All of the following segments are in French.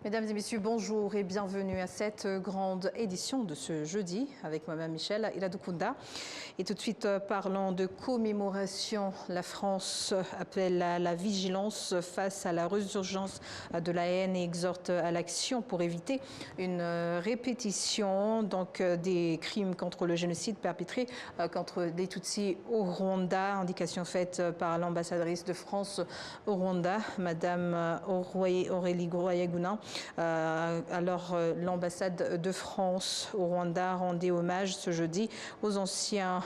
Mesdames et messieurs, bonjour et bienvenue à cette grande édition de ce jeudi avec moi-même Michel Iladoukounda. Et tout de suite, parlant de commémoration, la France appelle à la vigilance face à la résurgence de la haine et exhorte à l'action pour éviter une répétition des crimes contre le génocide perpétré contre les Tutsis au Rwanda. Indication faite par l'ambassadrice de France au Rwanda, Madame Aurélie Gourayaguna. Alors, l'ambassade de France au Rwanda rendait hommage ce jeudi aux anciens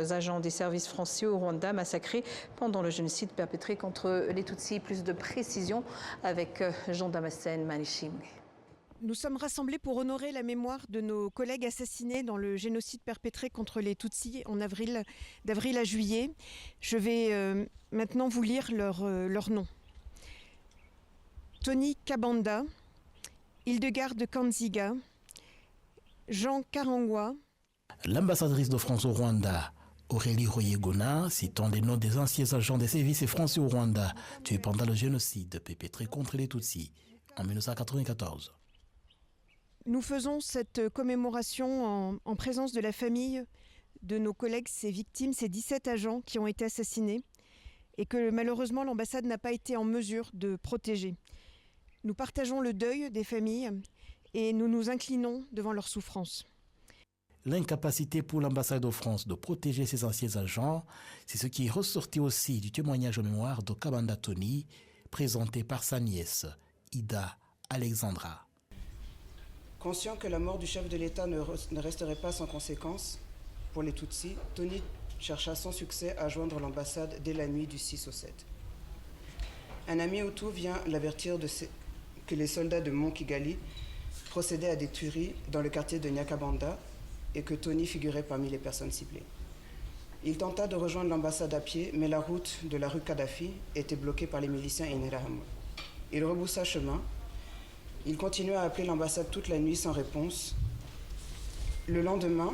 agents des services français au Rwanda massacrés pendant le génocide perpétré contre les Tutsis. Plus de précisions avec Jean-Damascène Manishimwe. Nous sommes rassemblés pour honorer la mémoire de nos collègues assassinés dans le génocide perpétré contre les Tutsis d'avril à juillet. Je vais maintenant vous lire leurs noms. Tony Kabanda, Hildegarde Kanziga, Jean Karangwa. L'ambassadrice de France au Rwanda, Aurélie Gourayaguna, citant les noms des anciens agents des services français au Rwanda, tués pendant le génocide perpétré contre les Tutsis en 1994. Nous faisons cette commémoration en présence de la famille de nos collègues, ces victimes, ces 17 agents qui ont été assassinés et que malheureusement l'ambassade n'a pas été en mesure de protéger. Nous partageons le deuil des familles et nous nous inclinons devant leur souffrance. L'incapacité pour l'ambassade de France de protéger ses anciens agents, c'est ce qui est ressorti aussi du témoignage en mémoire de Kabanda Tony, présenté par sa nièce, Ida Alexandra. Conscient que la mort du chef de l'État ne resterait pas sans conséquence pour les Tutsis, Tony chercha sans succès à joindre l'ambassade dès la nuit du 6 au 7. Un ami Hutu vient l'avertir que les soldats de Mont Kigali procédaient à des tueries dans le quartier de Nyakabanda et que Tony figurait parmi les personnes ciblées. Il tenta de rejoindre l'ambassade à pied, mais la route de la rue Kadhafi était bloquée par les miliciens Interahamwe. Il rebroussa chemin. Il continua à appeler l'ambassade toute la nuit sans réponse. Le lendemain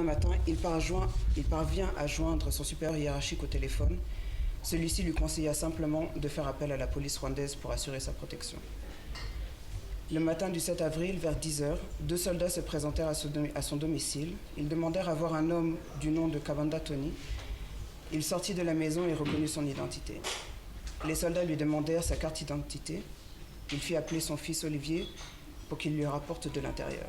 matin, il parvient à joindre son supérieur hiérarchique au téléphone. Celui-ci lui conseilla simplement de faire appel à la police rwandaise pour assurer sa protection. Le matin du 7 avril, vers 10h, 2 soldats se présentèrent à son domicile. Ils demandèrent à voir un homme du nom de Kabanda Tony. Il sortit de la maison et reconnut son identité. Les soldats lui demandèrent sa carte d'identité. Il fit appeler son fils Olivier pour qu'il lui rapporte de l'intérieur.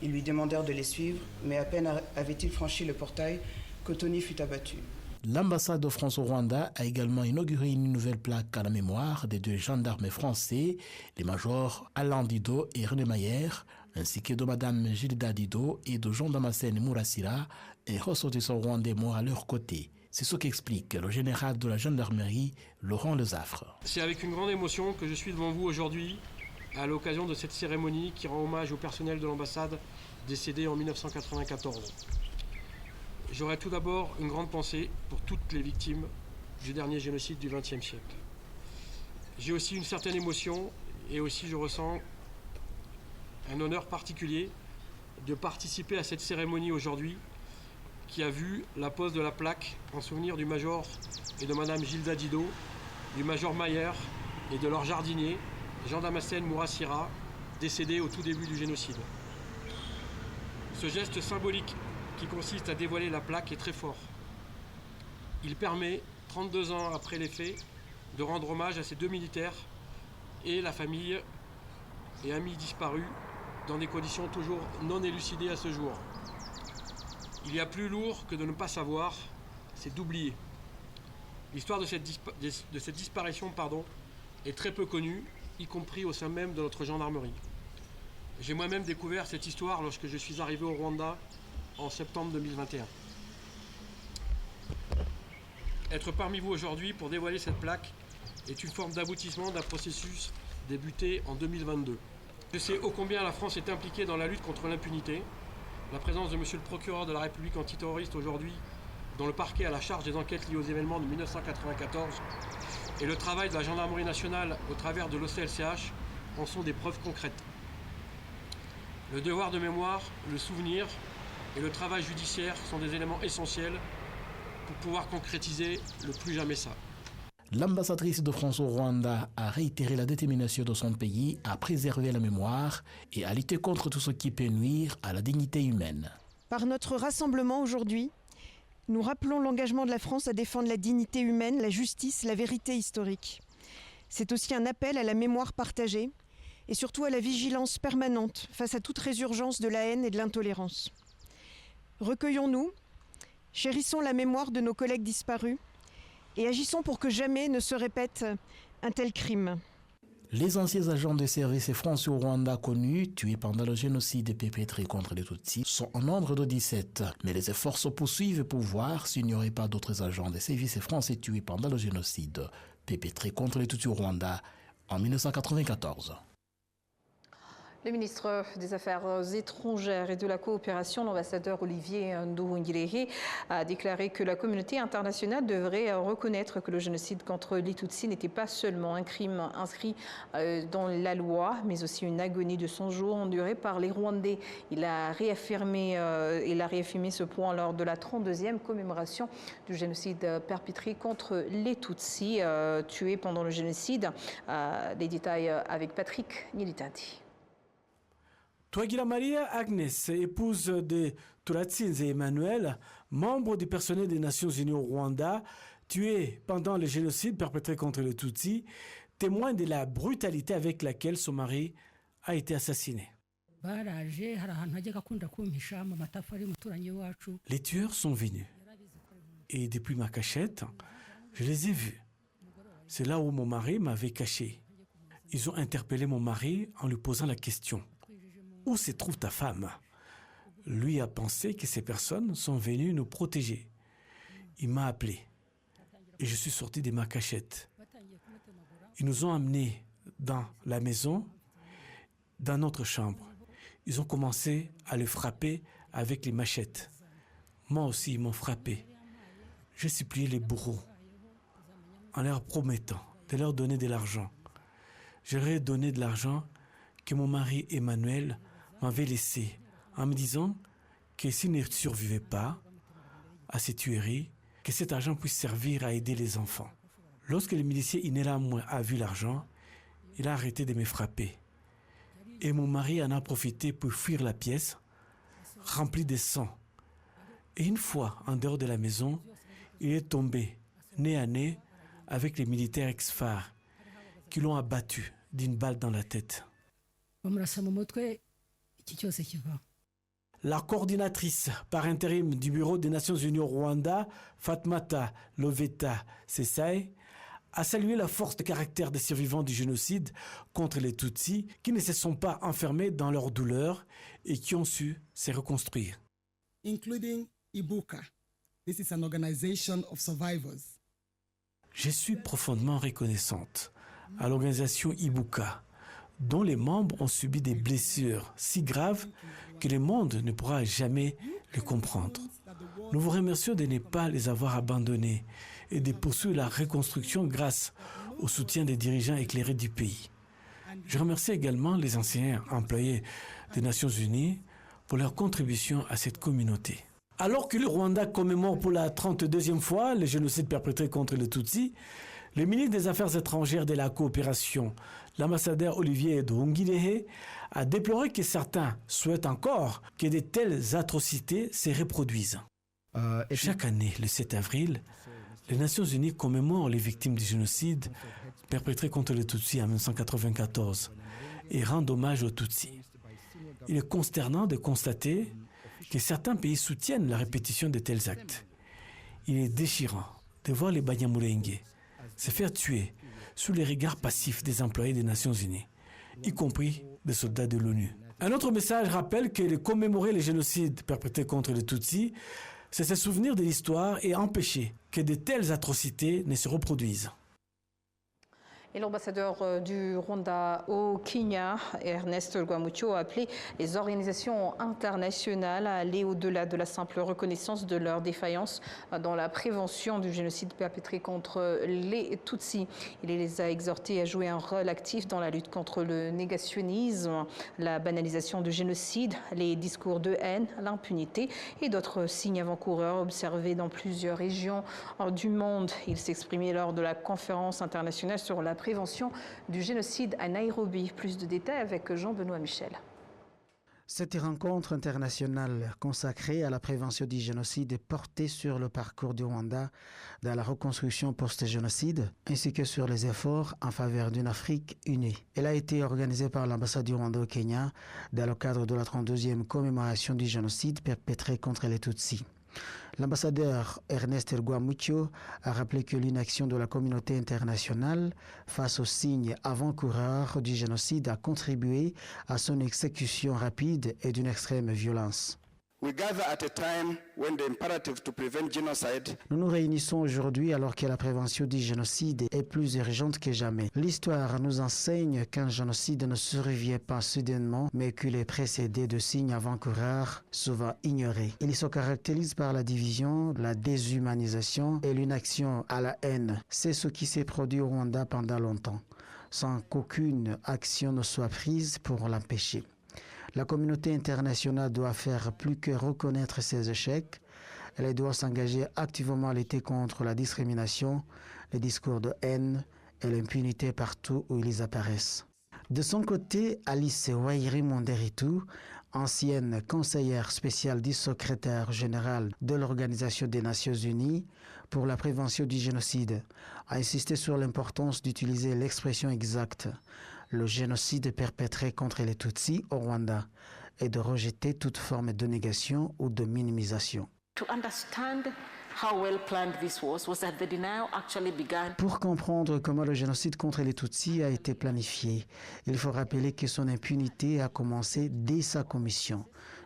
Ils lui demandèrent de les suivre, mais à peine avait-il franchi le portail que Tony fut abattu. L'ambassade de France au Rwanda a également inauguré une nouvelle plaque à la mémoire des 2 gendarmes français, les majors Alain Dido et René Mayer, ainsi que de Madame Gilda Dido et de Jean-Damascène Mourassira, et ressortissants rwandais morts à leur côté. C'est ce qu'explique le général de la gendarmerie, Laurent Lezafre. C'est avec une grande émotion que je suis devant vous aujourd'hui, à l'occasion de cette cérémonie qui rend hommage au personnel de l'ambassade décédé en 1994. J'aurais tout d'abord une grande pensée pour toutes les victimes du dernier génocide du XXe siècle. J'ai aussi une certaine émotion et aussi je ressens un honneur particulier de participer à cette cérémonie aujourd'hui qui a vu la pose de la plaque en souvenir du major et de Madame Gilda Dido, du major Mayer et de leur jardinier, Jean-Damascène Mourassira, décédé au tout début du génocide. Ce geste symbolique qui consiste à dévoiler la plaque est très fort. Il permet, 32 ans après les faits, de rendre hommage à ces 2 militaires et la famille et amis disparus dans des conditions toujours non élucidées à ce jour. Il y a plus lourd que de ne pas savoir, c'est d'oublier. L'histoire de cette disparition est très peu connue, y compris au sein même de notre gendarmerie. J'ai moi-même découvert cette histoire lorsque je suis arrivé au Rwanda en septembre 2021. Être parmi vous aujourd'hui pour dévoiler cette plaque est une forme d'aboutissement d'un processus débuté en 2022. Je sais ô combien la France est impliquée dans la lutte contre l'impunité. La présence de monsieur le procureur de la République antiterroriste aujourd'hui dans le parquet à la charge des enquêtes liées aux événements de 1994 et le travail de la gendarmerie nationale au travers de l'OCLCH en sont des preuves concrètes. Le devoir de mémoire, le souvenir et le travail judiciaire sont des éléments essentiels pour pouvoir concrétiser le plus jamais ça. L'ambassadrice de France au Rwanda a réitéré la détermination de son pays à préserver la mémoire et à lutter contre tout ce qui peut nuire à la dignité humaine. Par notre rassemblement aujourd'hui, nous rappelons l'engagement de la France à défendre la dignité humaine, la justice, la vérité historique. C'est aussi un appel à la mémoire partagée et surtout à la vigilance permanente face à toute résurgence de la haine et de l'intolérance. Recueillons-nous, chérissons la mémoire de nos collègues disparus et agissons pour que jamais ne se répète un tel crime. Les anciens agents de service français au Rwanda connus, tués pendant le génocide perpétré contre les Tutsis, sont en nombre de 17. Mais les efforts se poursuivent pour voir s'il n'y aurait pas d'autres agents de service français tués pendant le génocide perpétré contre les Tutsis au Rwanda en 1994. Le ministre des Affaires étrangères et de la coopération, l'ambassadeur Olivier Nduhungirehe, a déclaré que la communauté internationale devrait reconnaître que le génocide contre les Tutsis n'était pas seulement un crime inscrit dans la loi, mais aussi une agonie de 100 jours endurée par les Rwandais. Il a réaffirmé ce point lors de la 32e commémoration du génocide perpétré contre les Tutsis tués pendant le génocide. Les détails avec Patrick Nilitadi. Twagira Maria Agnes, épouse de Turatsinze Emmanuel, membre du personnel des Nations Unies au Rwanda, tué pendant le génocide perpétré contre les Tutsis, témoigne de la brutalité avec laquelle son mari a été assassiné. Les tueurs sont venus et depuis ma cachette, je les ai vus. C'est là où mon mari m'avait caché. Ils ont interpellé mon mari en lui posant la question: où se trouve ta femme? Lui a pensé que ces personnes sont venues nous protéger. Il m'a appelé et je suis sorti de ma cachette. Ils nous ont amenés dans la maison, dans notre chambre. Ils ont commencé à le frapper avec les machettes. Moi aussi, ils m'ont frappé. J'ai supplié les bourreaux en leur promettant de leur donner de l'argent. Je leur ai donné de l'argent que mon mari Emmanuel m'avait laissé en me disant que s'il ne survivait pas à ces tueries, que cet argent puisse servir à aider les enfants. Lorsque le milicier Inela a vu l'argent, il a arrêté de me frapper. Et mon mari en a profité pour fuir la pièce, remplie de sang. Et une fois en dehors de la maison, il est tombé nez à nez avec les militaires ex-FAR qui l'ont abattu d'une balle dans la tête. La coordinatrice par intérim du Bureau des Nations Unies au Rwanda, Fatmata Loveta Sesai, a salué la force de caractère des survivants du génocide contre les Tutsis qui ne se sont pas enfermés dans leur douleur et qui ont su se reconstruire. Including Ibuka. This is an organization of survivors. Je suis profondément reconnaissante à l'organisation Ibuka, dont les membres ont subi des blessures si graves que le monde ne pourra jamais les comprendre. Nous vous remercions de ne pas les avoir abandonnés et de poursuivre la reconstruction grâce au soutien des dirigeants éclairés du pays. Je remercie également les anciens employés des Nations Unies pour leur contribution à cette communauté. Alors que le Rwanda commémore pour la 32e fois le génocide perpétré contre les Tutsis, le ministre des Affaires étrangères de la coopération, l'ambassadeur Olivier Nduhungirehe, a déploré que certains souhaitent encore que de telles atrocités se reproduisent. Chaque année, le 7 avril, les Nations Unies commémorent les victimes du génocide perpétré contre les Tutsis en 1994 et rendent hommage aux Tutsis. Il est consternant de constater que certains pays soutiennent la répétition de tels actes. Il est déchirant de voir les Banyamulenge se faire tuer sous les regards passifs des employés des Nations Unies, y compris des soldats de l'ONU. Un autre message rappelle que commémorer le génocide perpétré contre les Tutsis, c'est se souvenir de l'histoire et empêcher que de telles atrocités ne se reproduisent. Et l'ambassadeur du Rwanda au Kenya, Ernest Rwamucyo, a appelé les organisations internationales à aller au-delà de la simple reconnaissance de leur défaillance dans la prévention du génocide perpétré contre les Tutsis. Il les a exhortés à jouer un rôle actif dans la lutte contre le négationnisme, la banalisation du génocide, les discours de haine, l'impunité et d'autres signes avant-coureurs observés dans plusieurs régions du monde. Il s'exprimait lors de la conférence internationale sur la prévention du génocide à Nairobi. Plus de détails avec Jean-Benoît Michel. Cette rencontre internationale consacrée à la prévention du génocide est portée sur le parcours du Rwanda dans la reconstruction post-génocide, ainsi que sur les efforts en faveur d'une Afrique unie. Elle a été organisée par l'ambassade du Rwanda au Kenya dans le cadre de la 32e commémoration du génocide perpétré contre les Tutsis. L'ambassadeur Ernest Rwamucyo a rappelé que l'inaction de la communauté internationale face aux signes avant-coureurs du génocide a contribué à son exécution rapide et d'une extrême violence. Nous nous réunissons aujourd'hui alors que la prévention du génocide est plus urgente que jamais. L'histoire nous enseigne qu'un génocide ne survient pas soudainement, mais qu'il est précédé de signes avant-coureurs souvent ignorés. Il se caractérise par la division, la déshumanisation et l'inaction à la haine. C'est ce qui s'est produit au Rwanda pendant longtemps, sans qu'aucune action ne soit prise pour l'empêcher. La communauté internationale doit faire plus que reconnaître ses échecs. Elle doit s'engager activement à lutter contre la discrimination, les discours de haine et l'impunité partout où ils apparaissent. De son côté, Alice Wairi Monderitu, ancienne conseillère spéciale du secrétaire général de l'Organisation des Nations Unies pour la prévention du génocide, a insisté sur l'importance d'utiliser l'expression exacte le génocide perpétré contre les Tutsis au Rwanda et de rejeter toute forme de négation ou de minimisation. Pour comprendre comment le génocide contre les Tutsis a été planifié, il faut rappeler que son impunité a commencé dès sa commission,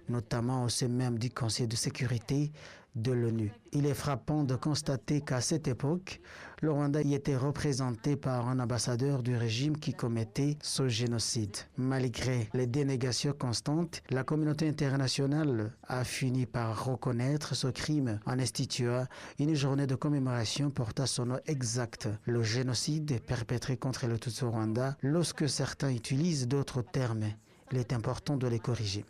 notamment au sein même du Conseil de sécurité de l'ONU. Il est frappant de constater qu'à cette époque, le Rwanda y était représenté par un ambassadeur du régime qui commettait ce génocide. Malgré les dénégations constantes, la communauté internationale a fini par reconnaître ce crime en instituant une journée de commémoration portant son nom exact, le génocide perpétré contre le Tutsi au Rwanda. Lorsque certains utilisent d'autres termes, il est important de les corriger.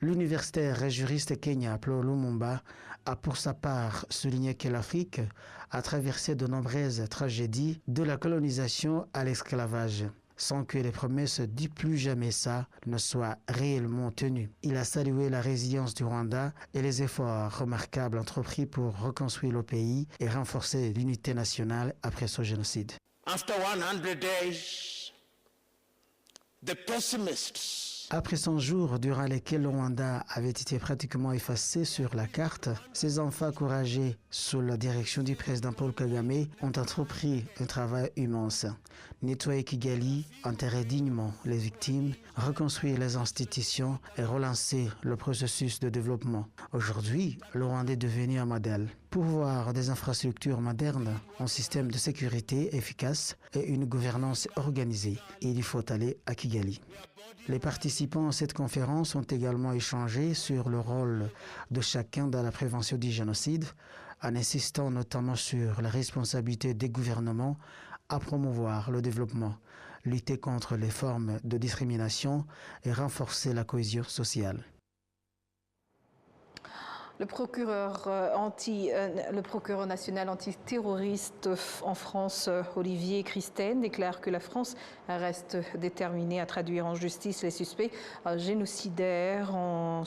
L'universitaire et juriste Kenya Paul Lumumba a pour sa part souligné que l'Afrique a traversé de nombreuses tragédies de la colonisation à l'esclavage, sans que les promesses « dis plus jamais ça » ne soient réellement tenues. Il a salué la résilience du Rwanda et les efforts remarquables entrepris pour reconstruire le pays et renforcer l'unité nationale après ce génocide. After 100 days, the pessimists Après 100 jours durant lesquels le Rwanda avait été pratiquement effacé sur la carte, ces enfants courageux, sous la direction du président Paul Kagame, ont entrepris un travail immense. Nettoyer Kigali, enterrer dignement les victimes, reconstruire les institutions et relancer le processus de développement. Aujourd'hui, le Rwanda est devenu un modèle. Pourvoir des infrastructures modernes, un système de sécurité efficace et une gouvernance organisée. Il faut aller à Kigali. Les participants à cette conférence ont également échangé sur le rôle de chacun dans la prévention du génocide, en insistant notamment sur la responsabilité des gouvernements à promouvoir le développement, lutter contre les formes de discrimination et renforcer la cohésion sociale. Le procureur national antiterroriste en France, Olivier Christen, déclare que la France reste déterminée à traduire en justice les suspects génocidaires, en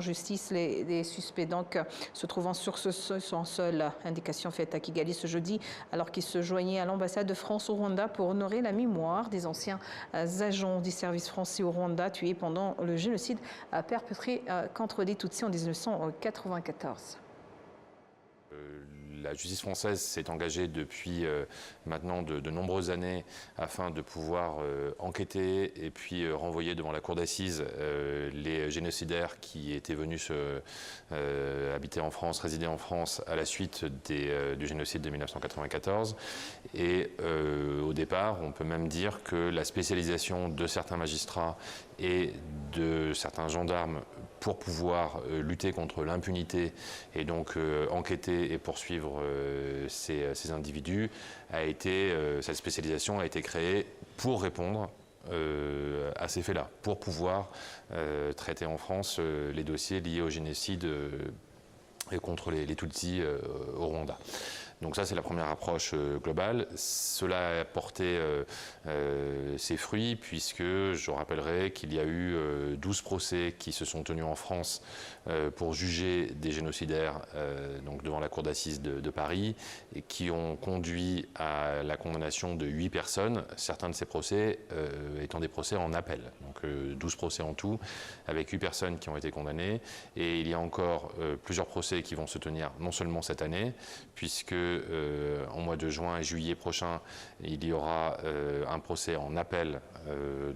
justice les suspects donc se trouvant sur ce sans seule indication faite à Kigali ce jeudi, alors qu'il se joignait à l'ambassade de France au Rwanda pour honorer la mémoire des anciens agents du service français au Rwanda tués pendant le génocide perpétré contre les Tutsis en 1994. La justice française s'est engagée depuis maintenant de nombreuses années afin de pouvoir enquêter et puis renvoyer devant la cour d'assises les génocidaires qui étaient venus habiter en France, résider en France à la suite du génocide de 1994. Et au départ, on peut même dire que la spécialisation de certains magistrats et de certains gendarmes pour pouvoir lutter contre l'impunité et donc enquêter et poursuivre ces individus, cette spécialisation a été créée pour répondre à ces faits-là, pour pouvoir traiter en France les dossiers liés au génocide et contre les Tutsis au Rwanda. Donc ça, c'est la première approche globale. Cela a porté ses fruits puisque je rappellerai qu'il y a eu 12 procès qui se sont tenus en France pour juger des génocidaires donc devant la cour d'assises de Paris et qui ont conduit à la condamnation de 8 personnes, certains de ces procès étant des procès en appel. Donc 12 procès en tout, avec 8 personnes qui ont été condamnées. Et il y a encore plusieurs procès qui vont se tenir non seulement cette année, puisque en mois de juin et juillet prochain, il y aura un procès en appel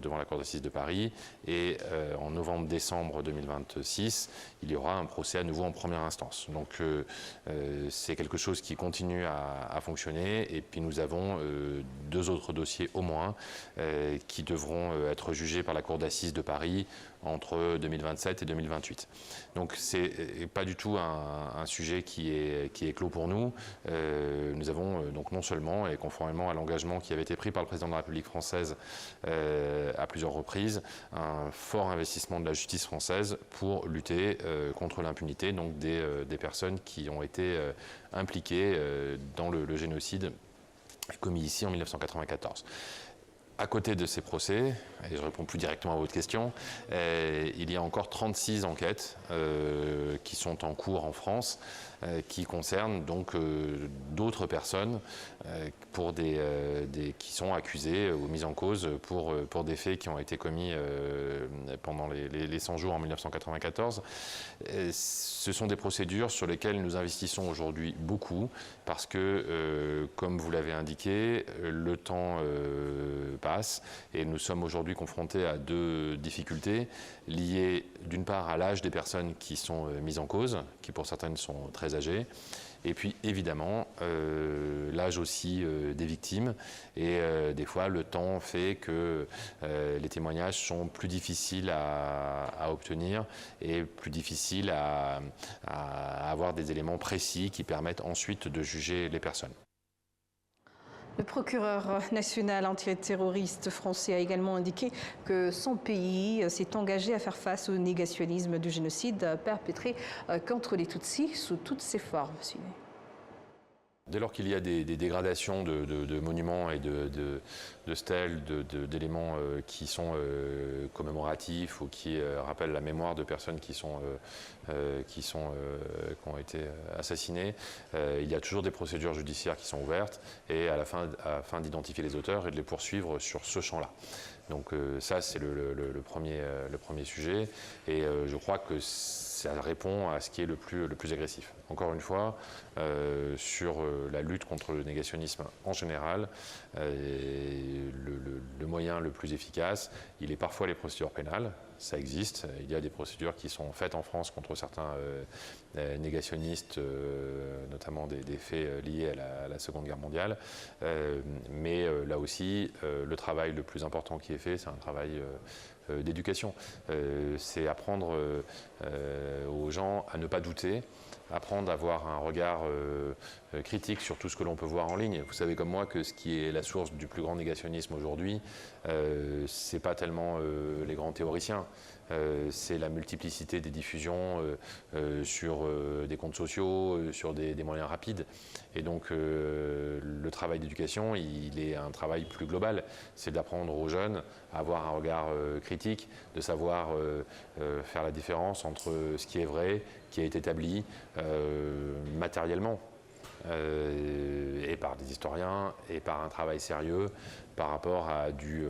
devant la cour d'assises de Paris et en novembre-décembre 2026, il y aura un procès à nouveau en première instance. Donc c'est quelque chose qui continue à fonctionner et puis nous avons 2 autres dossiers au moins qui devront être jugés par la cour d'assises de Paris entre 2027 et 2028. Donc c'est pas du tout un sujet qui est clos pour nous. Nous avons donc non seulement, et conformément à l'engagement qui avait été pris par le président de la République française à plusieurs reprises, un fort investissement de la justice française pour lutter contre l'impunité donc des personnes qui ont été impliquées dans le génocide commis ici en 1994. À côté de ces procès, et je réponds plus directement à votre question, il y a encore 36 enquêtes qui sont en cours en France, qui concernent donc d'autres personnes qui sont accusées ou mises en cause pour des faits qui ont été commis pendant les 100 jours en 1994. Ce sont des procédures sur lesquelles nous investissons aujourd'hui beaucoup parce que, comme vous l'avez indiqué, le temps passe et nous sommes aujourd'hui confrontés à 2 difficultés liées d'une part à l'âge des personnes qui sont mises en cause, qui pour certaines sont très âgées, et puis évidemment l'âge aussi des victimes et des fois le temps fait que les témoignages sont plus difficiles à obtenir et plus difficiles à avoir des éléments précis qui permettent ensuite de juger les personnes. Le procureur national antiterroriste français a également indiqué que son pays s'est engagé à faire face au négationnisme du génocide perpétré contre les Tutsis sous toutes ses formes. Suivez. Dès lors qu'il y a des dégradations de monuments et de stèles, d'éléments qui sont commémoratifs ou qui rappellent la mémoire de personnes qui ont été assassinées, il y a toujours des procédures judiciaires qui sont ouvertes et afin d'identifier les auteurs et de les poursuivre sur ce champ-là. Donc ça, c'est le premier sujet et je crois que ça répond à ce qui est le plus agressif. Encore une fois, sur la lutte contre le négationnisme en général, le moyen le plus efficace, il est parfois les procédures pénales, ça existe. Il y a des procédures qui sont faites en France contre certains négationnistes, notamment des faits liés à la Seconde Guerre mondiale. Mais là aussi, le travail le plus important qui est fait, c'est un travail d'éducation. C'est apprendre aux gens à ne pas douter, apprendre à avoir un regard critique sur tout ce que l'on peut voir en ligne. Vous savez comme moi que ce qui est la source du plus grand négationnisme aujourd'hui, c'est pas tellement les grands théoriciens, c'est la multiplicité des diffusions sur des comptes sociaux, sur des moyens rapides. Et donc le travail d'éducation, il est un travail plus global. C'est d'apprendre aux jeunes à avoir un regard critique, de savoir faire la différence entre ce qui est vrai, qui est établi matériellement, et par des historiens, et par un travail sérieux par rapport à du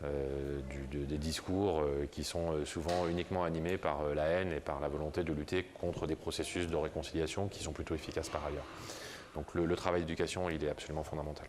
des discours qui sont souvent uniquement animés par la haine et par la volonté de lutter contre des processus de réconciliation qui sont plutôt efficaces par ailleurs. Donc le travail d'éducation, il est absolument fondamental.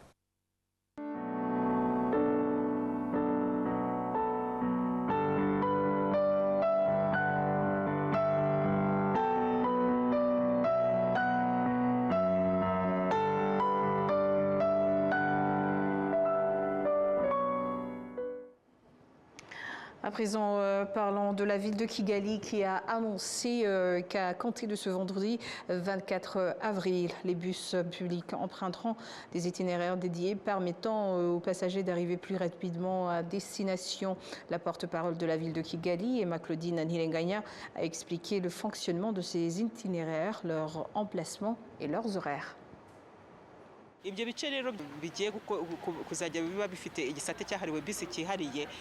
À présent, parlons de la ville de Kigali qui a annoncé qu'à compter de ce vendredi 24 avril, les bus publics emprunteront des itinéraires dédiés permettant aux passagers d'arriver plus rapidement à destination. La porte-parole de la ville de Kigali, Emma Claudine Nilenganya, a expliqué le fonctionnement de ces itinéraires, leur emplacement et leurs horaires.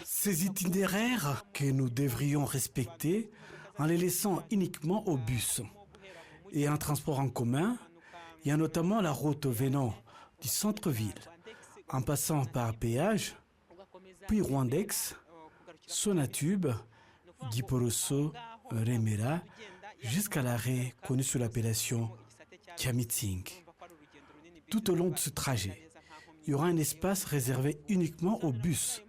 Ces itinéraires que nous devrions respecter en les laissant uniquement aux bus et en transport en commun, il y a notamment la route venant du centre-ville en passant par Péage, puis Rwandex, Sonatube, Giporoso, Remera, jusqu'à l'arrêt connu sous l'appellation Kiamitsing. Tout au long de ce trajet, il y aura un espace réservé uniquement aux bus,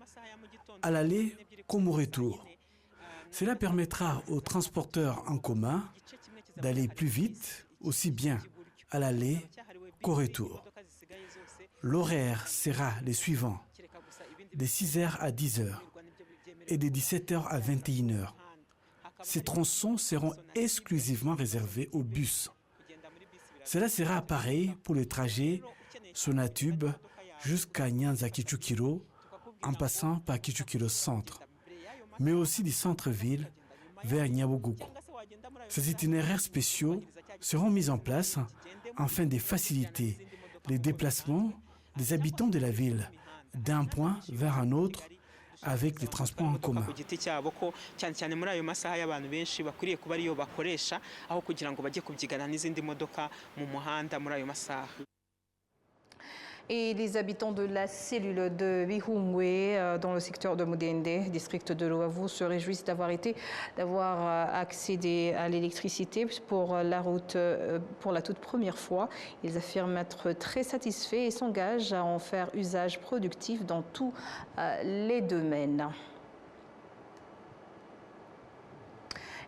à l'aller comme au retour. Cela permettra aux transporteurs en commun d'aller plus vite, aussi bien à l'aller qu'au retour. L'horaire sera le suivant, de 6h à 10h et de 17h à 21h. Ces tronçons seront exclusivement réservés aux bus. Cela sera pareil pour le trajet Sonatube jusqu'à Nyanza-Kichukiro en passant par Kichukiro Centre, mais aussi du centre-ville vers Nyabugogo. Ces itinéraires spéciaux seront mis en place afin de faciliter les déplacements des habitants de la ville d'un point vers un autre avec les transports en commun. Et les habitants de la cellule de Bihungwe, dans le secteur de Mudende, district de Ruavu, se réjouissent d'avoir accédé à l'électricité pour la route pour la toute première fois. Ils affirment être très satisfaits et s'engagent à en faire usage productif dans tous les domaines.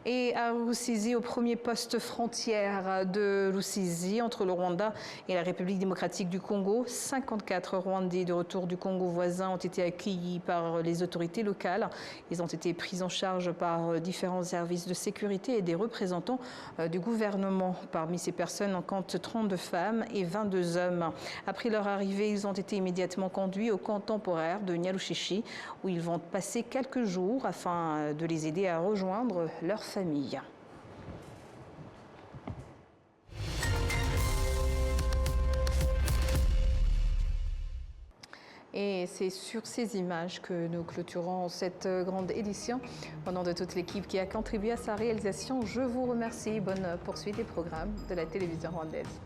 Et à Rusizi, au premier poste frontière de Rusizi, entre le Rwanda et la République démocratique du Congo, 54 Rwandais de retour du Congo voisin ont été accueillis par les autorités locales. Ils ont été pris en charge par différents services de sécurité et des représentants du gouvernement. Parmi ces personnes, on compte 32 femmes et 22 hommes. Après leur arrivée, ils ont été immédiatement conduits au camp temporaire de Nyarushishi, où ils vont passer quelques jours afin de les aider à rejoindre leur famille. Et c'est sur ces images que nous clôturons cette grande édition. Au nom de toute l'équipe qui a contribué à sa réalisation, je vous remercie. Bonne poursuite des programmes de la télévision rwandaise.